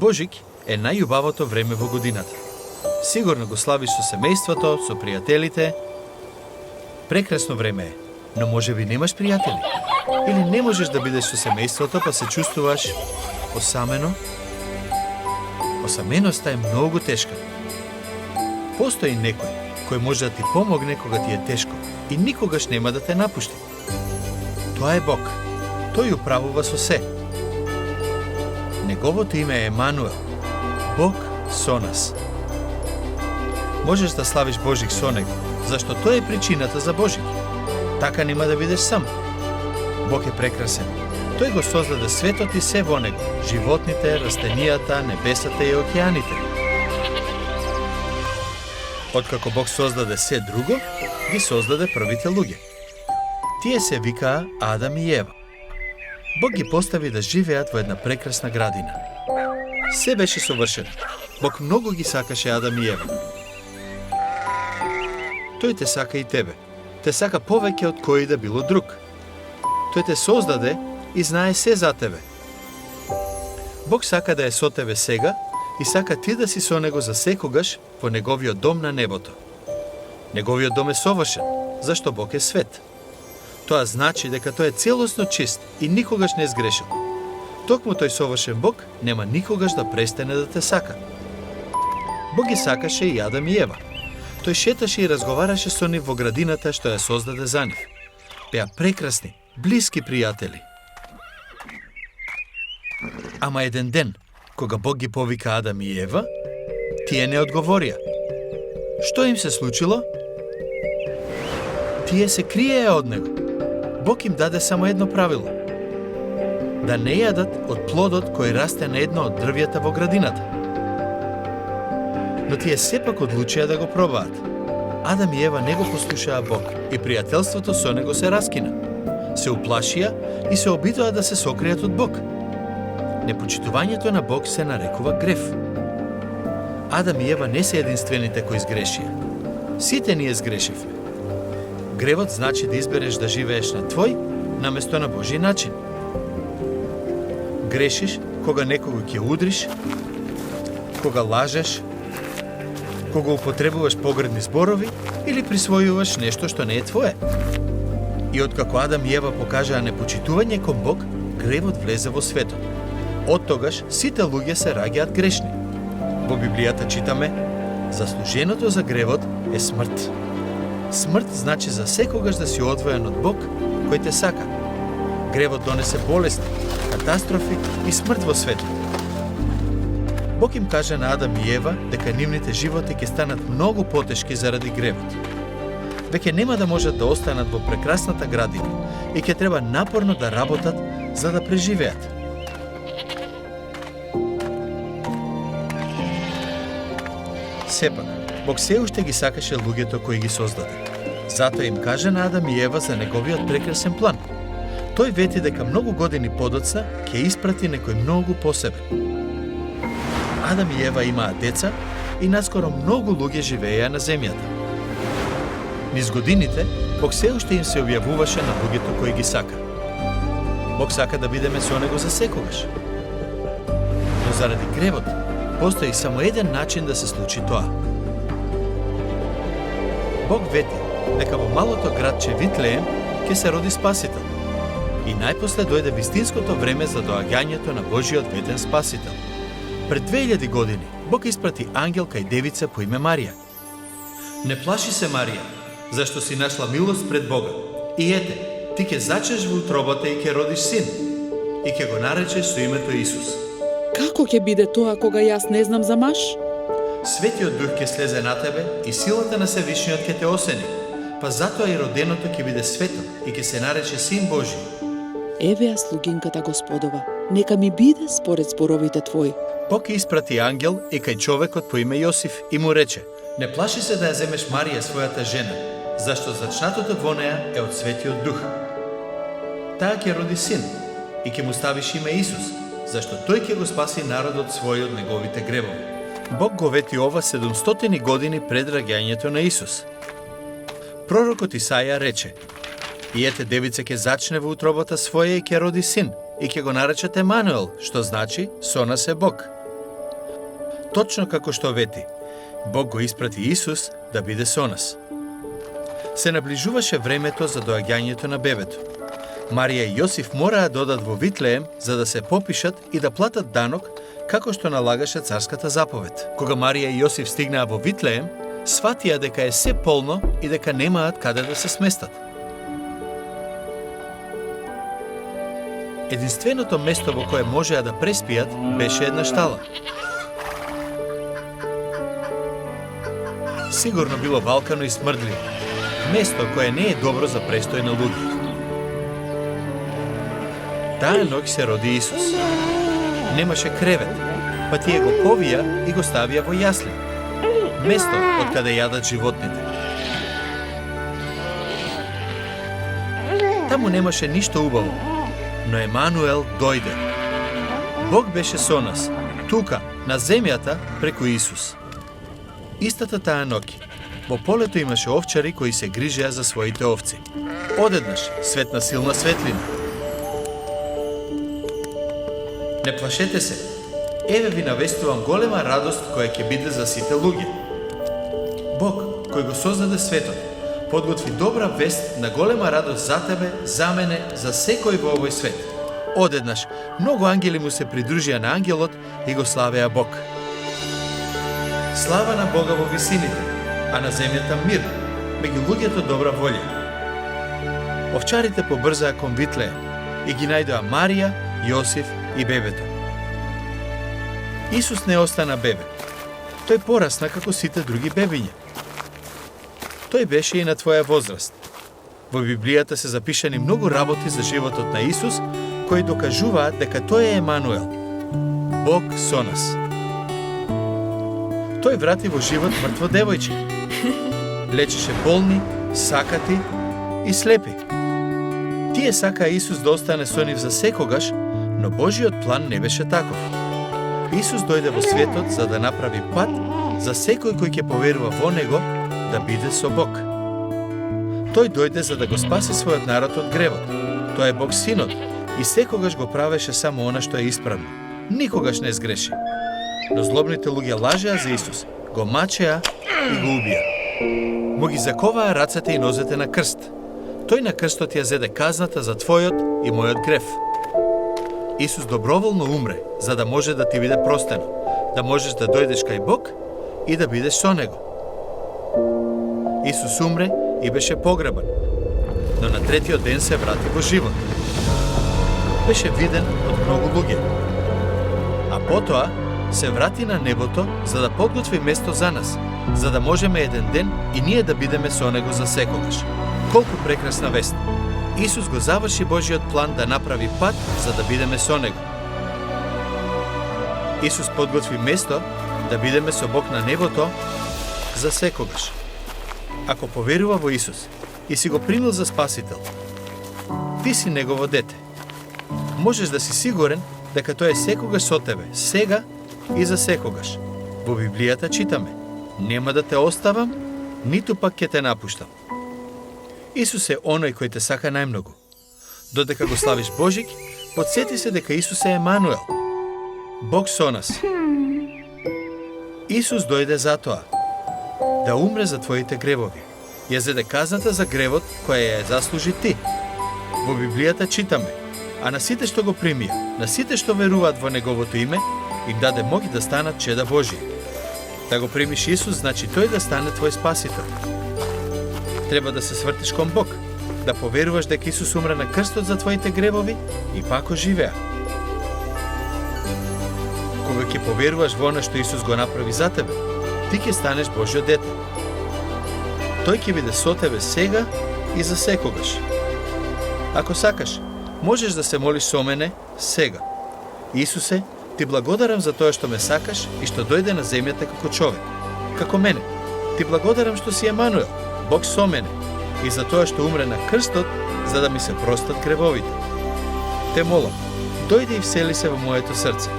Божик е најубавото време во годината. Сигурно го славиш со семејството, со пријателите. Прекрасно време е, но можеби немаш пријатели. Или не можеш да бидеш со семејството, па се чувствуваш осамено. Осаменоста е многу тешка. Постои некој кој може да ти помогне кога ти е тешко и никогаш нема да те напушти. Тоа е Бог. Тој управува со се. Неговото име е Емануел. Бог со нас. Можеш да славиш Божик со него, зашто тој е причината за Божик. Така нема да бидеш сам. Бог е прекрасен. Тој го создаде светот и се во него, животните, растенијата, небесата и океаните. Откако Бог создаде се друго, ги создаде првите луѓе. Тие се викаа Адам и Ева. Бог ги постави да живеат во една прекрасна градина. Се беше совршено. Бог многу ги сакаше Адам и Ева. Тој те сака и тебе. Те сака повеќе од кој да било друг. Тој те создаде и знае се за тебе. Бог сака да е со тебе сега и сака ти да си со него за секогаш во неговиот дом на небото. Неговиот дом е совршен, зашто Бог е свет. Тоа значи дека тој е целосно чист и никогаш не сгрешил. Токму тој совршен Бог нема никогаш да престане да те сака. Бог ги сакаше и Адам и Ева. Тој шеташе и разговараше со нив во градината што ја создаде за нив. Беа прекрасни, блиски пријатели. Ама еден ден, кога Бог ги повика Адам и Ева, тие не одговорија. Што им се случило? Тие се криеја од него. Бог им даде само едно правило. Да не јадат од плодот кој расте на едно од дрвјата во градината. Но тие сепак одлучија да го пробаат. Адам и Ева не го послушаа Бог и пријателството со него се раскина. Се уплашија и се обидоа да се сокријат од Бог. Непочитувањето на Бог се нарекува грев. Адам и Ева не се единствените кои сгрешија. Сите ние сгрешивме. Гревот значи да избереш да живееш на твој, наместо на Божи начин. Грешиш кога некого ќе удриш, кога лажеш, кога употребуваш погредни зборови или присвојуваш нешто што не е твое. И откако Адам и Ева покажаа непочитување кон Бог, гревот влезе во светот. Од тогаш сите луѓе се раѓаат грешни. Во Библијата читаме: заслуженото за гревот е смрт. Смрт значи за секогаш да си одвоен од Бог кој те сака. Гревот донесе болести, катастрофи и смрт во светот. Бог им каже на Адам и Ева дека нивните животи ќе станат многу потешки заради гревот. Веќе нема да можат да останат во прекрасната градина и ќе треба напорно да работат за да преживеат. Сепак, Бог се уште ги сакаше луѓето кои ги создаде. Затоа им каже на Адам и Ева за неговиот прекрасен план. Тој вети дека многу години подоцна ќе испрати некој многу посебен. Адам и Ева имаат деца и наскоро многу луѓе живееја на земјата. Низ годините, Бог се уште им се објавуваше на луѓето кои ги сака. Бог сака да бидеме со него за секогаш. Но заради гревот, постои само еден начин да се случи тоа. Бог вети дека во малото градче Витлеем ќе се роди Спасител. И најпосле дојде вистинското време за доаѓањето на Божиот ветен Спасител. Пред 2000 години Бог испрати ангел кај девица по име Марија. Не плаши се, Марија, зашто си нашла милост пред Бога. И ете, ти ќе зачнеш во утробата и ќе родиш син, и ќе го наречеш со името Исус. Како ќе биде тоа кога јас не знам за маж? Светиот Дух ќе слезе на тебе и силата на Севишниот ќе те осени, па затоа и роденото ќе биде свето и ќе се нарече Син Божи. Еве ја слугинката Господова, нека ми биде според зборовите твои. Бог испрати ангел и кај човекот по име Јосиф и му рече: не плаши се да ја земеш Марија својата жена, зашто зачнатото во неа е од Светиот Дух. Таа ќе роди син и ќе му ставиш име Исус, зашто тој ќе го спаси народот свој од неговите гревови. Бог го вети ова 700 години пред раѓањето на Исус. Пророкот Исаја рече: и ете, девица ќе зачне во утробата своја и ќе роди син, и ќе го наречат Емануел, што значи со нас е Бог. точно како што вети. Бог го испрати Исус да биде со нас. Се наближуваше времето за доаѓањето на бебето. Марија и Јосиф мораа да одат во Витлеем за да се попишат и да платат данок, како што налагаше царската заповед. Кога Марија и Јосиф стигнаа во Витлеем, сватија дека е се полно и дека немаат каде да се сместат. Единственото место во кое можеа да преспијат беше една штала. Сигурно било валкано и смрдливо. Место кое не е добро за престој на луѓе. Таа ноќ се роди Исус. Немаше кревет, па тие го повија и го ставија во јасли. Место од каде јадат животните. Таму немаше ништо убаво, но Емануел дојде. Бог беше со нас, тука, на земјата, преку Исус. Истата таа ноќ, во полето имаше овчари кои се грижеа за своите овци. Одеднаш светна силна светлина. Не плашете се. Еве ви навестувам голема радост која ќе биде за сите луѓе. Бог, кој го создаде светот, подготви добра вест на голема радост за тебе, за мене, за секој во овој свет. Одеднаш, многу ангели му се придружија на ангелот и го славеа Бог. Слава на Бога во висините, а на земјата мир, меѓу луѓето добра волја. Овчарите побрзаа кон Витлеем и ги најдоа Марија, Јосиф и бебето. Исус не остана бебе. Тој порасна како сите други бебиња. Тој беше и на твоја возраст. Во Библијата се запишани многу работи за животот на Исус, кои докажуваат дека тој е Емануел, Бог со нас. Тој врати во живот мртво девојче. Лечеше болни, сакати и слепи. Тие сакаа Исус да остане со нив за секогаш, но Божиот план не беше таков. Исус дојде во светот за да направи пат за секој кој ќе поверува во Него да биде со Бог. Тој дојде за да го спаси својот народ од гревот. Тој е Бог Синот и секогаш го правеше само она што е исправно. Никогаш не сгреши. Но злобните луѓе лажеа за Исус, го мачеа и го убија. Му ги заковаа рацете и нозете на крст. Тој на крстот ја зеде казната за твојот и мојот грев. Исус доброволно умре, за да може да ти биде простено, да можеш да дојдеш кај Бог и да бидеш со Него. Исус умре и беше погребан, но на третиот ден се врати во живот. Беше виден од многу луѓе. А потоа се врати на небото за да подготви место за нас, за да можеме еден ден и ние да бидеме со Него за секогаш. Колку прекрасна вест! Исус го заврши Божиот план да направи пат за да бидеме со Него. Исус подготви место да бидеме со Бог на небото за секогаш. Ако поверува во Исус и си го примил за Спасител, ти си Негово дете. Можеш да си сигурен дека Тој е секогаш со тебе, сега и за секогаш. Во Библијата читаме: нема да те оставам, ниту пак ќе те напуштам. Исус е оној кој те сака најмногу. Додека го славиш Божик, потсети се дека Исус е Емануел, Бог со нас. Исус дојде за тоа, да умре за твоите гревови. Ја зеде казната за гревот која ја заслужи ти. Во Библијата читаме: а на сите што го примија, на сите што веруваат во Неговото име, им даде моги да станат чеда Божии. Да го примиш Исус, значи Тој да стане твој Спасител. Треба да се свртиш кон Бог, да поверуваш дека Исус умре на крстот за твоите гревови и пак оживеа. Кога ќе поверуваш во она што Исус го направи за тебе, ти ќе станеш Божјо дете. Тој ќе биде со тебе сега и за секогаш. Ако сакаш, можеш да се молиш со мене сега. Исусе, ти благодарам за тоа што ме сакаш и што дојде на земјата како човек, како мене. Ти благодарам што си Емануел, Бог со мене, и за тоа што умре на крстот за да ми се простат гревовите. Те молам, дојди и всели се во моето срце.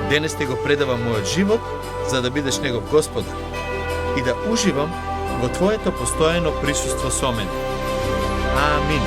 Денес ти го предавам мојот живот за да бидеш Негов Господар и да уживам во Твоето постојано присуство со мене. Амин.